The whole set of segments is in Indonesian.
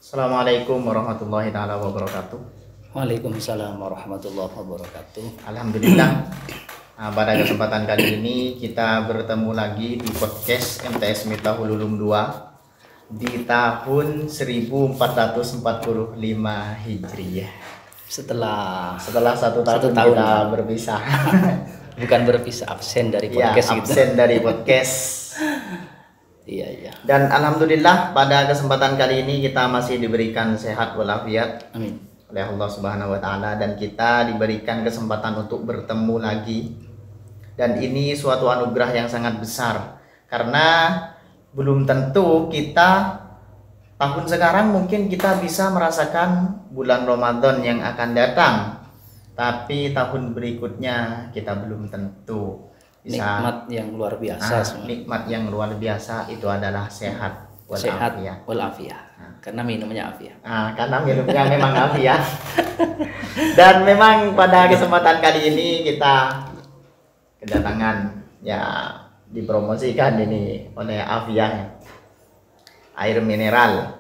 Assalamualaikum warahmatullahi taala wabarakatuh. Waalaikumsalam warahmatullahi wabarakatuh. Alhamdulillah. Pada kesempatan kali ini kita bertemu lagi di podcast MTS Miftahul Ulum 2 di tahun 1445 Hijriah. Setelah Satu tahun kita berpisah. Bukan berpisah, absen dari Ya, podcast absen dari podcast. Iya. Dan alhamdulillah pada kesempatan kali ini kita masih diberikan sehat walafiat Amin. oleh Allah Subhanahu wa taala, dan kita diberikan kesempatan untuk bertemu lagi. Dan ini suatu anugerah yang sangat besar karena belum tentu kita tahun sekarang mungkin kita bisa merasakan bulan Ramadan yang akan datang, tapi tahun berikutnya kita belum tentu bisa. Nikmat yang luar biasa. Nikmat yang luar biasa itu adalah sehat walafiat. Karena minumnya afiat. Karena minumnya memang afiat. Dan memang pada kesempatan kali ini kita kedatangan, ya dipromosikan ini oleh Afiah, air mineral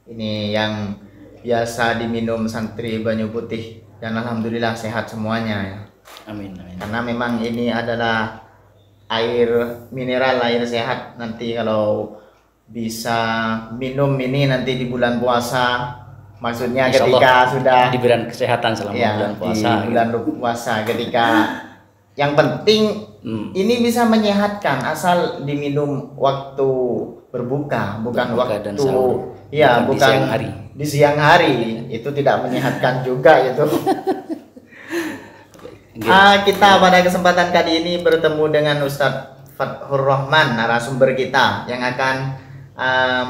ini yang biasa diminum santri Banyu Putih, dan alhamdulillah sehat semuanya ya. Amin. Karena memang ini adalah air mineral, air sehat. Nanti kalau bisa minum ini nanti di bulan puasa, maksudnya Insya ketika Allah sudah diberikan kesehatan selama ya, bulan puasa. di bulan puasa ketika yang penting ini bisa menyehatkan asal diminum waktu berbuka, bukan Berbuka dan waktu sahur. ya, Bukan di siang hari. di siang hari. Itu tidak menyehatkan juga itu. Kita pada kesempatan kali ini bertemu dengan Ustadz Fathur Rahman, narasumber kita yang akan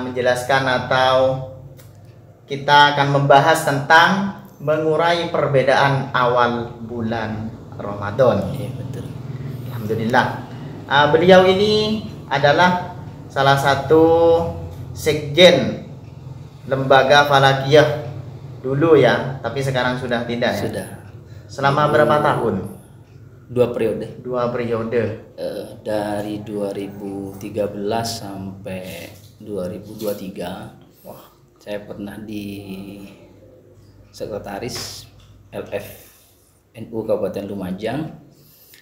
menjelaskan atau kita akan membahas tentang mengurai perbedaan awal bulan Ramadan. Iya, betul. Alhamdulillah. Beliau ini adalah salah satu sekjen lembaga Falakiyah dulu ya, tapi sekarang sudah tidak ya. Sudah. Selama berapa tahun? 2 periode. 2 periode. Dari 2013 sampai 2023. Wah, Saya pernah di sekretaris LF NU Kabupaten Lumajang.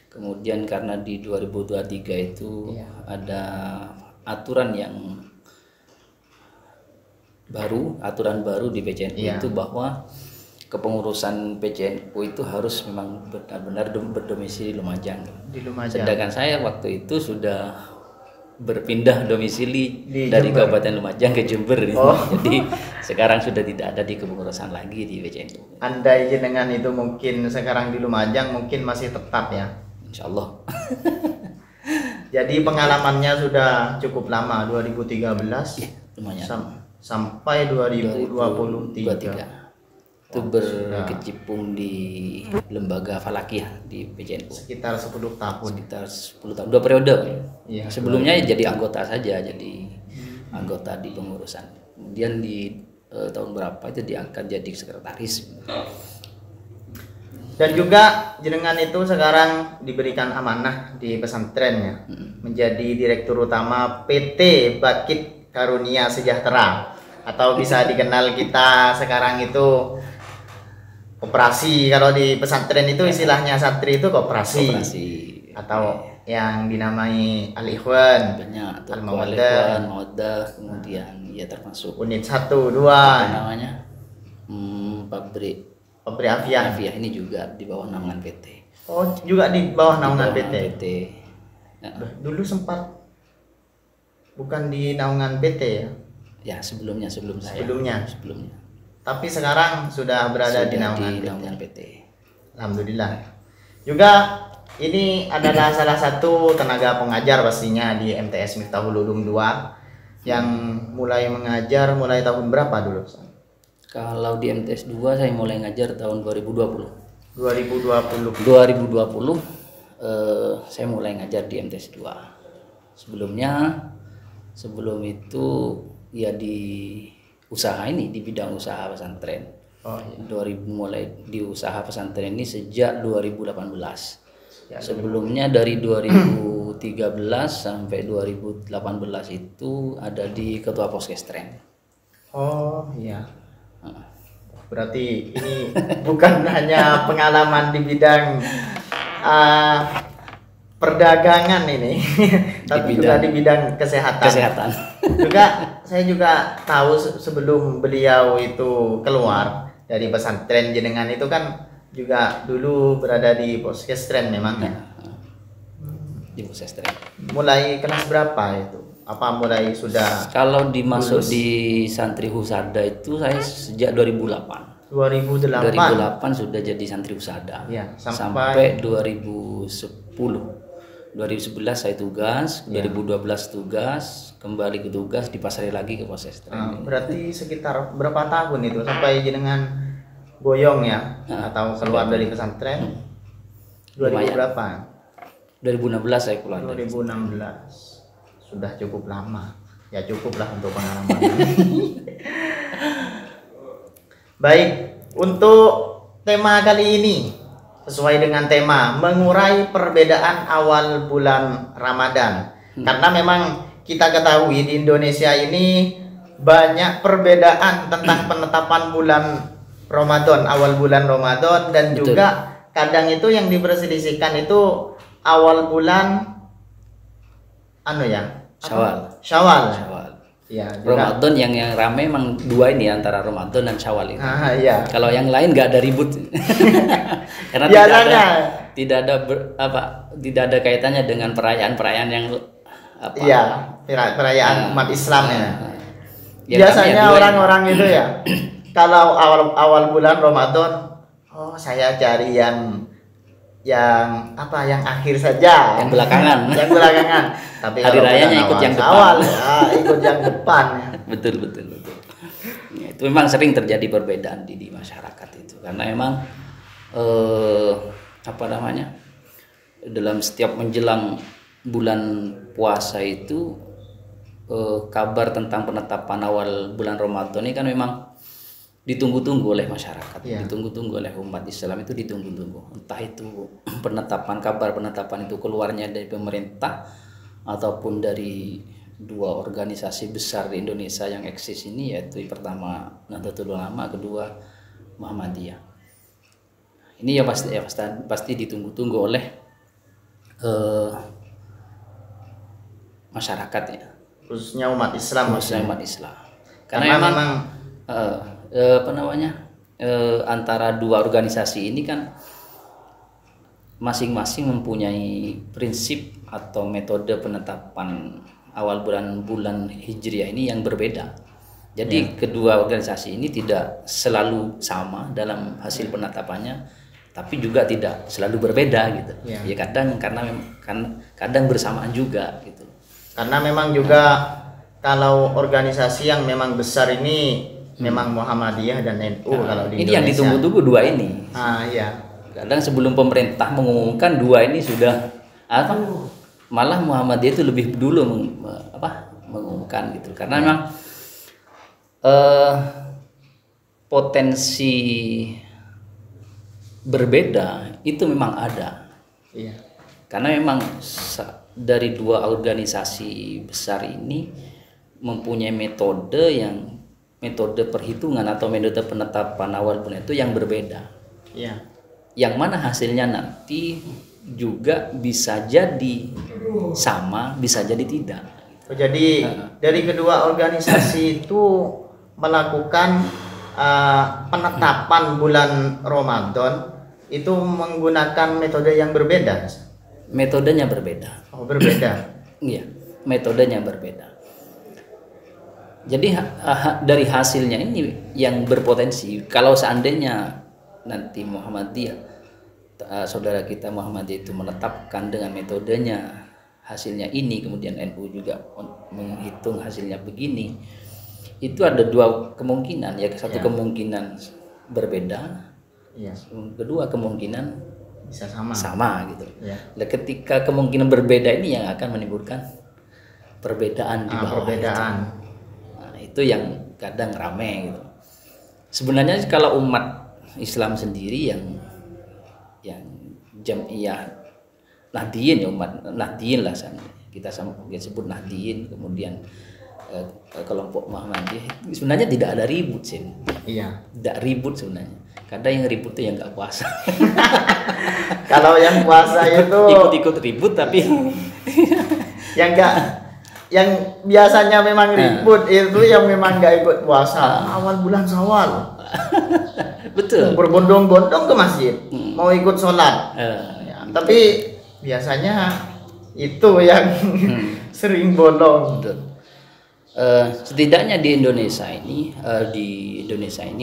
Kemudian karena di 2023 itu ada aturan baru di PCNU itu bahwa kepengurusan PCNU itu harus memang benar-benar berdomisili di Lumajang. Sedangkan saya waktu itu sudah berpindah domisili dari Jember. Kabupaten Lumajang ke Jember. Jadi sekarang sudah tidak ada di kepengurusan lagi di PCNU. Andai jenengan itu mungkin sekarang di Lumajang mungkin masih tetap ya. Insya Allah. Jadi pengalamannya sudah cukup lama, 2013 Lumayan. sampai 2023. Itu berkecimpung di lembaga Falakiyah di PCNU Sekitar 10 tahun. sekitar 10 tahun, 2 periode. Iya, Sebelumnya jadi anggota saja, jadi anggota di pengurusan. Kemudian di tahun berapa itu diangkat jadi sekretaris. Dan juga jenengan itu sekarang diberikan amanah di pesantrennya, menjadi direktur utama PT Bakit Karunia Sejahtera, atau bisa dikenal kita sekarang itu koperasi. Kalau di pesantren itu istilahnya santri itu koperasi. Atau yang dinamai Al-Ikhwan, Banyak tuh, Al-Mawaddah, kemudian ya termasuk unit 1, 2, namanya pabrik Afiah. ini juga di bawah naungan PT. Oh, juga di bawah naungan PT. Ya. Dulu sempat bukan di naungan PT ya? Ya, sebelum saya. Sebelumnya. Tapi sekarang sudah berada di naungan PT. Alhamdulillah. Juga ini adalah salah satu tenaga pengajar pastinya di MTS Miftahul Ulum 2 yang mulai mengajar mulai tahun berapa dulu? Kalau di MTS 2 saya mulai ngajar tahun 2020. 2020 Saya mulai ngajar di MTS 2. Sebelum itu ya di usaha ini, di bidang usaha pesantren. Mulai di usaha pesantren ini sejak 2018. Sebelumnya dari 2013 sampai 2018 itu ada di Ketua Poskestren. Oh iya. Berarti ini bukan hanya pengalaman di bidang perdagangan ini, tapi juga di bidang kesehatan. Juga saya juga tahu sebelum beliau itu keluar dari pesantren jenengan itu kan juga dulu berada di Poskestren memang ya. Di Poskestren. Mulai kelas berapa itu? Apa mulai sudah? Kalau dimasuk di santri husada itu saya sejak 2008. 2008 sudah jadi santri husada. Ya, sampai 2010. 2011 saya tugas, 2012 tugas, kembali ke tugas, dipasari lagi ke Poskestren. Berarti sekitar berapa tahun itu sampai jenengan boyong ya atau keluar dari pesantren? 2000 berapa? 2016 saya keluar. 2016. Sudah cukup lama. Ya cukuplah untuk pengalaman. Baik, untuk tema kali ini sesuai dengan tema mengurai perbedaan awal bulan Ramadan. Karena memang kita ketahui di Indonesia ini banyak perbedaan tentang penetapan bulan Ramadan, awal bulan Ramadan, dan betul, juga kadang itu yang diperselisihkan itu awal bulan Syawal. Ya, Ramadan yang rame emang dua ini antara Ramadan dan Syawal itu. Iya. Kalau yang lain nggak ada ribut. Karena tidak ada kaitannya dengan perayaan-perayaan yang apa? Iya, perayaan umat Islam ya. Biasanya orang-orang itu ya kalau awal bulan Ramadan, oh saya cari yang akhir saja, yang belakangan. Tapi hari rayanya ikut yang depan. Ikut yang depan. Betul. Ya, itu memang sering terjadi perbedaan di masyarakat itu karena memang dalam setiap menjelang bulan puasa itu kabar tentang penetapan awal bulan Ramadan ini kan memang ditunggu-tunggu oleh masyarakat, ditunggu-tunggu oleh umat Islam, itu ditunggu-tunggu. Entah itu kabar penetapan itu keluarnya dari pemerintah ataupun dari dua organisasi besar di Indonesia yang eksis ini, yaitu pertama Nahdlatul Ulama, kedua Muhammadiyah. Ini pasti ditunggu-tunggu oleh masyarakat ya, khususnya umat Islam. Karena memang antara dua organisasi ini kan masing-masing mempunyai prinsip atau metode penetapan awal bulan Hijriah ini yang berbeda. Jadi kedua organisasi ini tidak selalu sama dalam hasil penetapannya, tapi juga tidak selalu berbeda gitu. Ya kadang bersamaan juga gitu. Karena memang juga kalau organisasi yang memang besar ini memang Muhammadiyah dan NU kalau di Indonesia. Ini yang ditunggu-tunggu dua ini. Iya. Kadang sebelum pemerintah mengumumkan dua ini sudah malah Muhammadiyah itu lebih dulu mengumumkan gitu. Karena memang potensi berbeda itu memang ada. Iya. Karena memang dari dua organisasi besar ini mempunyai metode perhitungan atau metode penetapan awal bulan itu yang berbeda. Iya. Yang mana hasilnya nanti juga bisa jadi sama, bisa jadi tidak. Jadi dari kedua organisasi itu melakukan penetapan bulan Ramadan itu menggunakan metode yang berbeda. Metodenya berbeda. Oh, berbeda. Iya, metodenya berbeda. Jadi dari hasilnya ini yang berpotensi kalau seandainya nanti Muhammadiyah, saudara kita Muhammadiyah itu menetapkan dengan metodenya hasilnya ini, kemudian NU juga menghitung hasilnya begini, itu ada dua kemungkinan ya. Satu kemungkinan berbeda, kedua kemungkinan bisa sama gitu. Nah, ketika kemungkinan berbeda ini yang akan menimbulkan perbedaan di bawah itu yang kadang rame gitu. Sebenarnya kalau umat Islam sendiri yang Jam'iyah Nahdliyin ya, umat Nahdliyin lah kita sebut Nahdliyin, kemudian kelompok Muhammadiyah sebenarnya tidak ada ribut sih. Iya. Tidak ribut sebenarnya. Kadang yang ribut itu yang nggak puasa. Kalau yang puasa itu ikut-ikut ribut tapi yang enggak, yang biasanya memang ribut itu yang memang nggak ikut puasa awal bulan Syawal. betul. Berbondong-bondong ke masjid mau ikut sholat. Ya, tapi biasanya itu yang sering bolong. betul. Setidaknya di Indonesia ini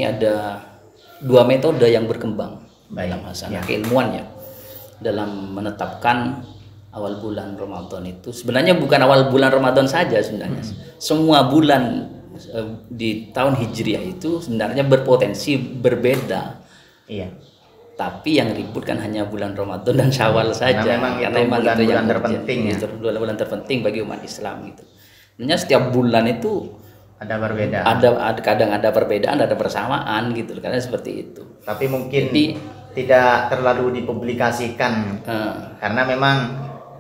ada dua metode yang berkembang dalam masalah keilmuan ya, dalam menetapkan awal bulan Ramadan itu. Sebenarnya bukan awal bulan Ramadan saja sebenarnya, semua bulan di tahun Hijriah itu sebenarnya berpotensi berbeda. Iya. Tapi yang ribut kan hanya bulan Ramadan dan Syawal saja. Karena memang itu yang terpenting ya. Itu bulan terpenting bagi umat Islam gitu. Sebenarnya setiap bulan itu ada perbedaan. Kadang ada perbedaan, ada persamaan gitu. Karena seperti itu. Tapi mungkin tidak terlalu dipublikasikan karena memang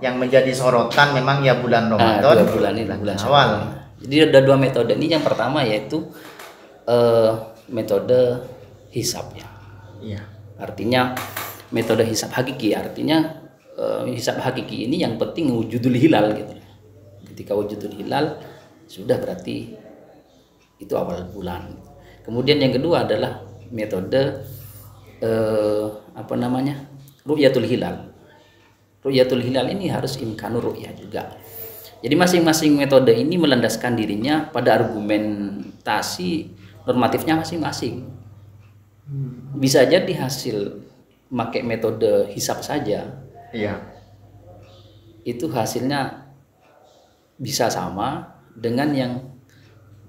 yang menjadi sorotan memang ya bulan Ramadan, bulan Syawal. Jadi ada dua metode ini. Yang pertama yaitu metode hisab ya. Iya. Artinya metode hisab hakiki. Artinya hisab hakiki ini yang penting wujudul hilal gitu. Ketika wujudul hilal sudah berarti itu awal bulan. Kemudian yang kedua adalah metode ru'yatul hilal. Ru'yatul hilal ini harus imkanur ru'yah juga. Jadi masing-masing metode ini melandaskan dirinya pada argumentasi normatifnya masing-masing. Bisa jadi hasil pakai metode hisab saja. Iya. Itu hasilnya bisa sama dengan yang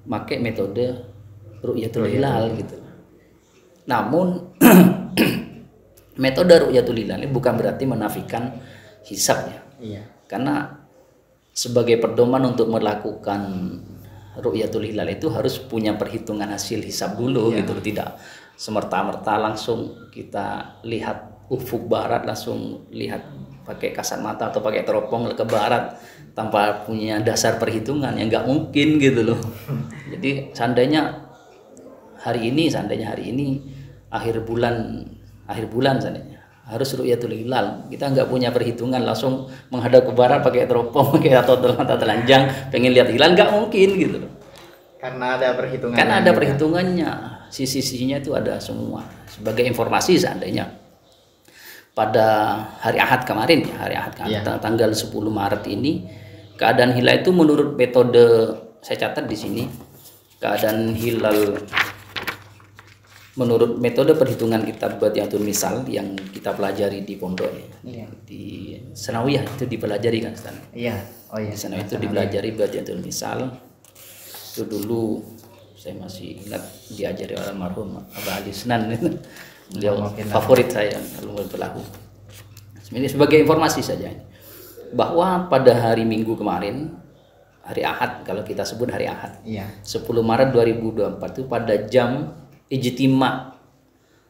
pakai metode ru'yatul hilal gitu. Namun metode ru'yatul hilal ini bukan berarti menafikan hisabnya. Iya. Karena sebagai pedoman untuk melakukan ru'yatul hilal itu harus punya perhitungan hasil hisab dulu gitu, tidak semerta-merta langsung kita lihat ufuk barat, langsung lihat pakai kasat mata atau pakai teropong ke barat tanpa punya dasar perhitungan, yang nggak mungkin gitu loh. Jadi seandainya hari ini akhir bulan seandainya harus ru'yatul hilal, kita nggak punya perhitungan langsung menghadap ke barat pakai teropong atau mata telanjang pengen lihat hilal, nggak mungkin gitu loh. Karena ada perhitungannya. Karena ada perhitungannya, sisi-sisinya itu ada semua. Sebagai informasi seandainya pada hari Ahad kemarin tanggal 10 Maret ini keadaan hilal itu menurut metode, saya catat di sini, keadaan hilal menurut metode perhitungan kitab Badiatul Misal yang kita pelajari di pondok di Senawiyah itu dipelajari kan Ustaz? Iya. Oh iya. Di sana itu dipelajari Badiatul Misal. Itu dulu saya masih ingat diajari oleh almarhum Abah Ali Senan. Beliau favorit saya kalau berlaku. Ini sebagai informasi saja bahwa pada hari Minggu kemarin, hari Ahad, kalau kita sebut hari Ahad, 10 Maret 2024 itu pada jam ijtima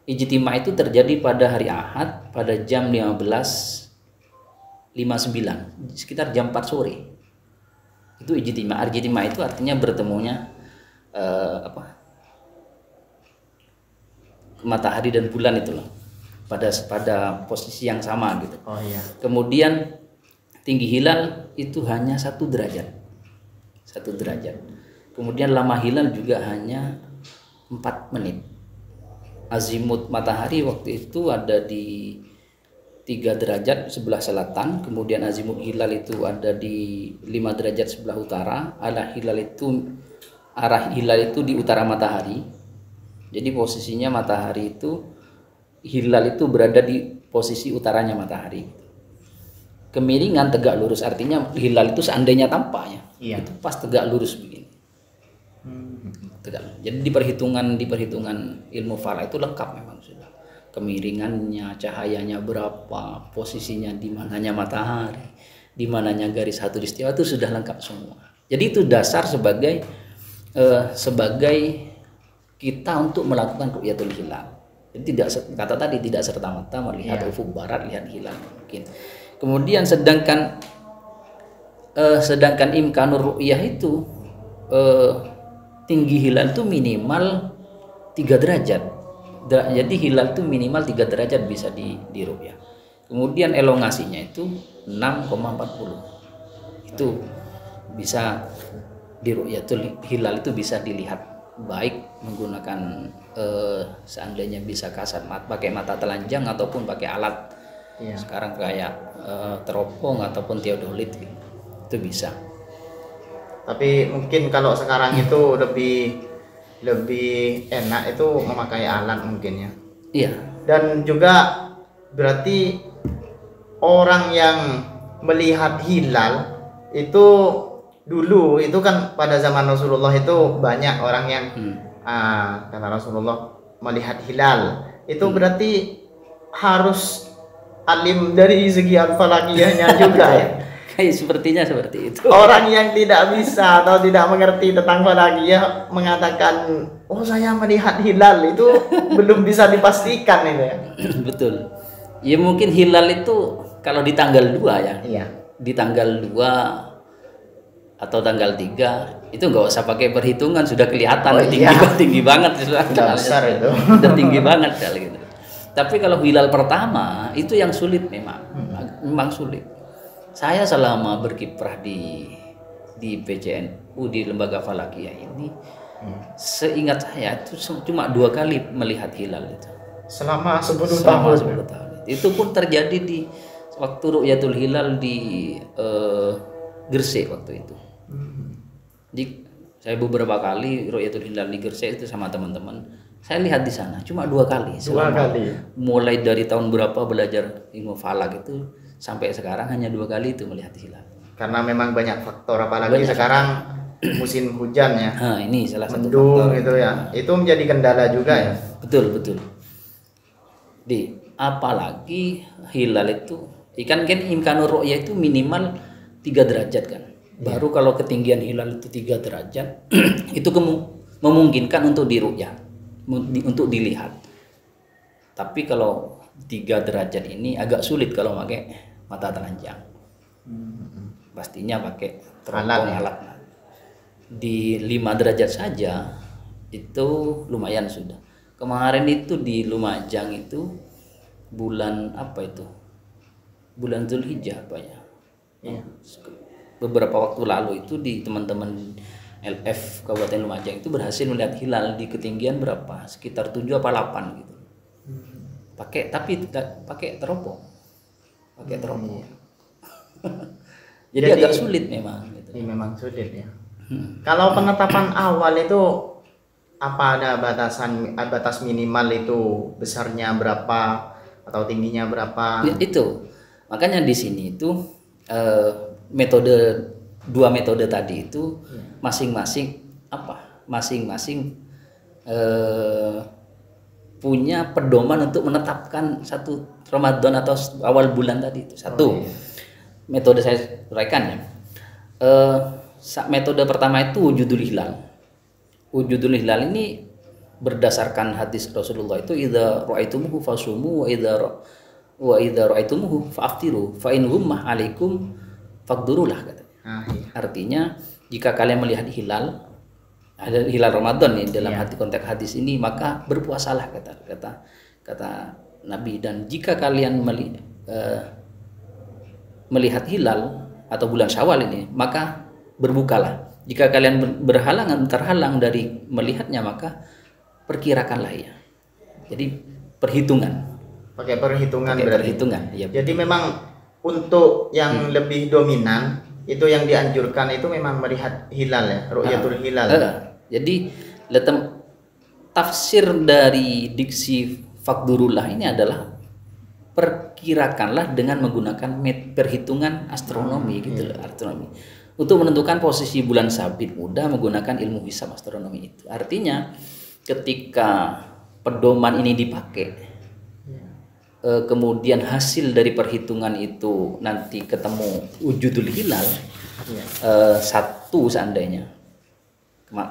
itu terjadi pada hari Ahad pada jam 15.59, sekitar jam 4 sore. Itu ijtima itu artinya bertemunya matahari dan bulan itu loh, pada posisi yang sama gitu. Oh iya. Kemudian tinggi hilal itu hanya 1 derajat. Kemudian lama hilal juga hanya 4 menit. Azimut matahari waktu itu ada di 3 derajat sebelah selatan, kemudian azimut hilal itu ada di 5 derajat sebelah utara. Arah hilal itu di utara matahari. Jadi posisinya matahari itu, hilal itu berada di posisi utaranya matahari. Kemiringan tegak lurus, artinya hilal itu seandainya tampaknya itu pas tegak lurus begini. Jadi di perhitungan ilmu falak itu lengkap memang sudah. Kemiringannya, cahayanya berapa, posisinya di mananya matahari, di mananya garis khatulistiwa itu sudah lengkap semua. Jadi itu dasar sebagai kita untuk melakukan ru'yatul hilal. Jadi tidak serta-merta melihat ufuk barat, lihat hilal mungkin. Kemudian sedangkan imkanur ru'yah itu tinggi hilal itu minimal 3 derajat. Jadi hilal itu minimal 3 derajat bisa diru'yah. Kemudian elongasinya itu 6,40. Itu bisa diru'yah, itu hilal itu bisa dilihat baik menggunakan seandainya bisa kasat pakai mata telanjang ataupun pakai alat. Sekarang kayak teropong ataupun teodolit gitu. Itu bisa. Tapi mungkin kalau sekarang itu lebih enak itu memakai alat mungkin ya. Iya. Dan juga berarti orang yang melihat hilal itu dulu itu kan pada zaman Rasulullah itu banyak orang yang kata Rasulullah melihat hilal itu berarti harus alim dari segi al-falakiyahnya juga ya. Kayak sepertinya seperti itu. Orang yang tidak bisa atau tidak mengerti tentang falakiyah mengatakan, oh saya melihat hilal, itu belum bisa dipastikan itu ya. Betul. Ya mungkin hilal itu kalau di tanggal 2 ya. Iya. Di tanggal 2 atau tanggal 3 itu nggak usah pakai perhitungan, sudah kelihatan. Tinggi banget sudah besar itu. Sudah tinggi banget kali gitu. Tapi kalau hilal pertama itu yang sulit memang sulit. Saya selama berkiprah di PCNU di Lembaga Falakiyah ini, seingat saya itu cuma 2 kali melihat hilal itu. Selama 10 tahun. Itu pun terjadi di waktu Ru'yatul Hilal di Gresik waktu itu. Saya beberapa kali Ru'yatul Hilal di Gresik itu sama teman-teman. Saya lihat di sana cuma 2 kali. 2 kali. Mulai dari tahun berapa belajar ilmu falak itu sampai sekarang hanya 2 kali itu melihat hilal. Karena memang banyak faktor, apalagi sekarang musim hujan ya. Ini salah satu mendung faktor. Itu ya. Itu menjadi kendala juga ya. Betul. Apalagi hilal itu kan imkanur ru'yah itu minimal 3 derajat kan. Baru kalau ketinggian hilal itu 3 derajat itu memungkinkan untuk diru'yah, untuk dilihat. Tapi kalau 3 derajat ini agak sulit kalau pakai mata telanjang. Pastinya pakai teropong alat. Di 5 derajat saja itu lumayan sudah. Kemarin itu di Lumajang itu bulan apa itu? Bulan Zulhijjah apa ya? Beberapa waktu lalu itu di teman-teman LF Kabupaten Lumajang itu berhasil melihat hilal di ketinggian berapa? Sekitar 7 apa 8 gitu. Pakai teropong. Jadi agak sulit memang gitu. Ini memang sulit ya. Kalau penetapan awal itu apa ada batas minimal itu besarnya berapa atau tingginya berapa? Ya, itu. Makanya di sini itu dua metode tadi itu masing-masing punya pedoman untuk menetapkan satu Ramadan atau awal bulan tadi itu. Metode saya uraikan ya. Metode pertama itu wujudul hilal. Wujudul hilal ini berdasarkan hadis Rasulullah itu idza ra'aitumuhu fasumu wa idza ra'aitumuhu fa'aftiru fa in ghummah 'alaikum faqdurulah katanya. Artinya jika kalian melihat hilal, ada hilal Ramadan nih dalam konteks hadis ini, maka berpuasalah kata Nabi. Dan jika kalian melihat hilal atau bulan Syawal ini, maka berbukalah. Jika kalian terhalang dari melihatnya, maka perkirakanlah ya. Jadi pakai perhitungan. Ya. Jadi memang untuk yang lebih dominan itu yang dianjurkan itu memang melihat hilal ya, ru'yatul hilal. Jadi tafsir dari diksi faqdurullah ini adalah perkirakanlah dengan menggunakan perhitungan astronomi gitu loh, astronomi. Untuk menentukan posisi bulan sabit mudah menggunakan ilmu hisab astronomi itu. Artinya ketika pedoman ini dipakai, kemudian hasil dari perhitungan itu nanti ketemu wujudul hilal, satu seandainya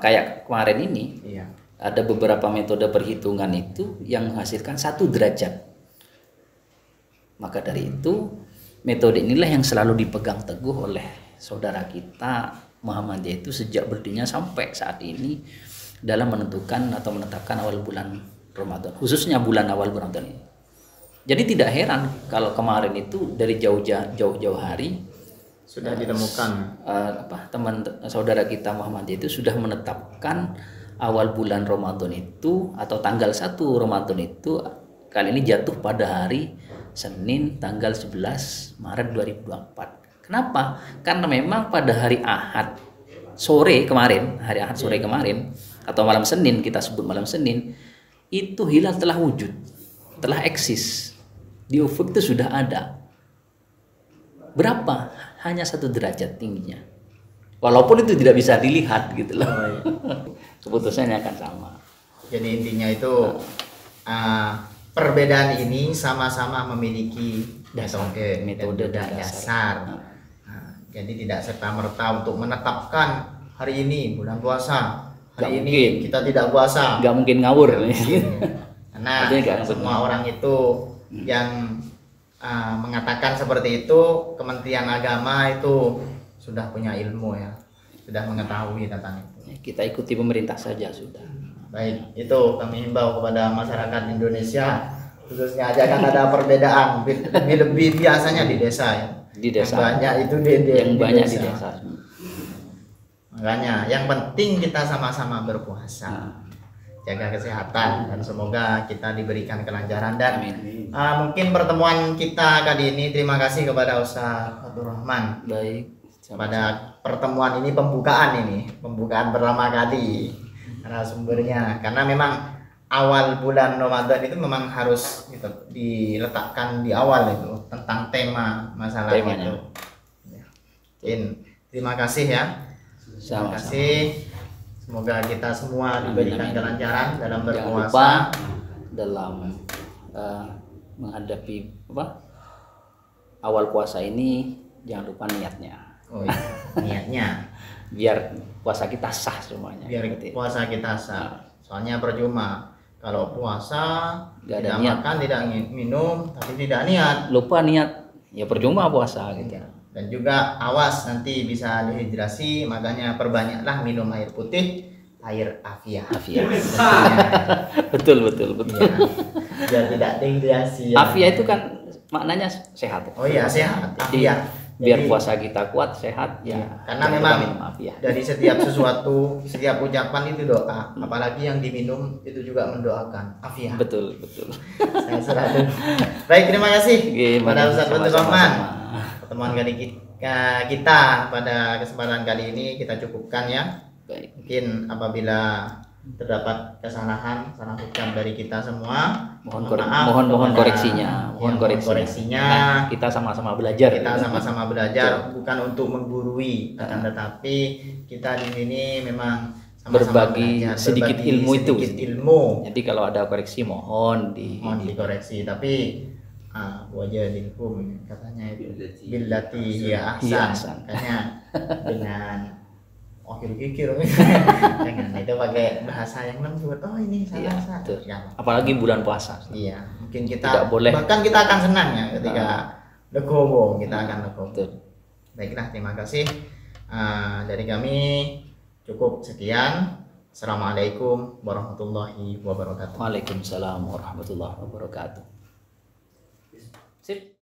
kayak kemarin ini, ada beberapa metode perhitungan itu yang menghasilkan 1 derajat. Maka dari itu metode inilah yang selalu dipegang teguh oleh saudara kita Muhammadiyah itu sejak berdirinya sampai saat ini dalam menentukan atau menetapkan awal bulan Ramadan, khususnya bulan awal bulan Ramadan ini. Jadi tidak heran kalau kemarin itu dari jauh-jauh hari sudah ditemukan teman saudara kita Muhammadiyah itu sudah menetapkan awal bulan Ramadan itu atau tanggal 1 Ramadan itu kali ini jatuh pada hari Senin tanggal 11 Maret 2024. Kenapa? Karena memang pada hari Ahad sore kemarin, hari Ahad sore kemarin atau malam Senin, kita sebut malam Senin, itu hilal telah wujud, telah eksis. Di ufuk itu sudah ada. Berapa? Hanya 1 derajat tingginya. Walaupun itu tidak bisa dilihat gitu loh. Oh, iya. Keputusannya akan sama. Jadi intinya itu perbedaan ini sama-sama memiliki metode dasar. Jadi tidak serta-merta untuk menetapkan hari ini bulan puasa, hari ini kita tidak puasa. Nggak mungkin ngawur. Karena semua orang itu yang mengatakan seperti itu, Kementerian Agama itu sudah punya ilmu ya, sudah mengetahui tentang itu. Kita ikuti pemerintah saja sudah. Baik, itu kami himbau kepada masyarakat Indonesia, khususnya jangan ada perbedaan. Lebih biasanya di desa ya. Di desa. Yang banyak itu di desa. Makanya yang penting kita sama-sama berpuasa. Jaga kesehatan dan semoga kita diberikan kelancaran dan mungkin pertemuan kita kali ini, terima kasih kepada Ustaz Fatur Rahman. Baik. Pada pertemuan ini pembukaan pertama kali narasumbernya, karena memang awal bulan Ramadan itu memang harus gitu, diletakkan di awal itu tentang tema masalah temanya. itu. Terima kasih ya. Terima kasih. Semoga kita semua diberikan kelancaran dalam berpuasa. Jangan lupa dalam menghadapi awal puasa ini, jangan lupa niatnya. Oh iya, niatnya. Biar puasa kita sah semuanya. Biar puasa kita sah. Soalnya percuma kalau puasa tidak makan, tidak minum, tapi tidak niat. Lupa niat, ya percuma puasa gitu. Dan juga awas nanti bisa dehidrasi, makanya perbanyaklah minum air putih, air afiah. Betul. Ya, biar tidak dehidrasi. Ya. Afiah itu kan maknanya sehat. Oh iya, sehat. Afiah. Biar puasa kita kuat, sehat ya. Karena memang dari setiap sesuatu, setiap ucapan itu doa, apalagi yang diminum itu juga mendoakan afiah. Betul. Saya serah dulu. Baik, terima kasih pada Ustaz Fatur Rahman. Pertemuan kali kita pada kesempatan kali ini kita cukupkan ya. Baik. Mungkin apabila terdapat kesalahan, salah ucap dari kita semua, mohon koreksinya. Nah, kita sama-sama belajar. Bukan untuk menggurui, akan tetapi kita di sini memang berbagi sedikit ilmu. Jadi kalau ada koreksi mohon dikoreksi, tapi wajadilhum katanya itu billati hiya ahsan, katanya dengan kikir jangan itu pakai bahasa yang lembut. Oh ini salah. Apalagi bulan puasa. Iya, mungkin kita tidak boleh. Bahkan kita akan senang ya ketika legowo, kita akan legowo. Baiklah, terima kasih dari kami, cukup sekian. Assalamualaikum warahmatullahi wabarakatuh. Waalaikumsalam warahmatullahi wabarakatuh. Sip.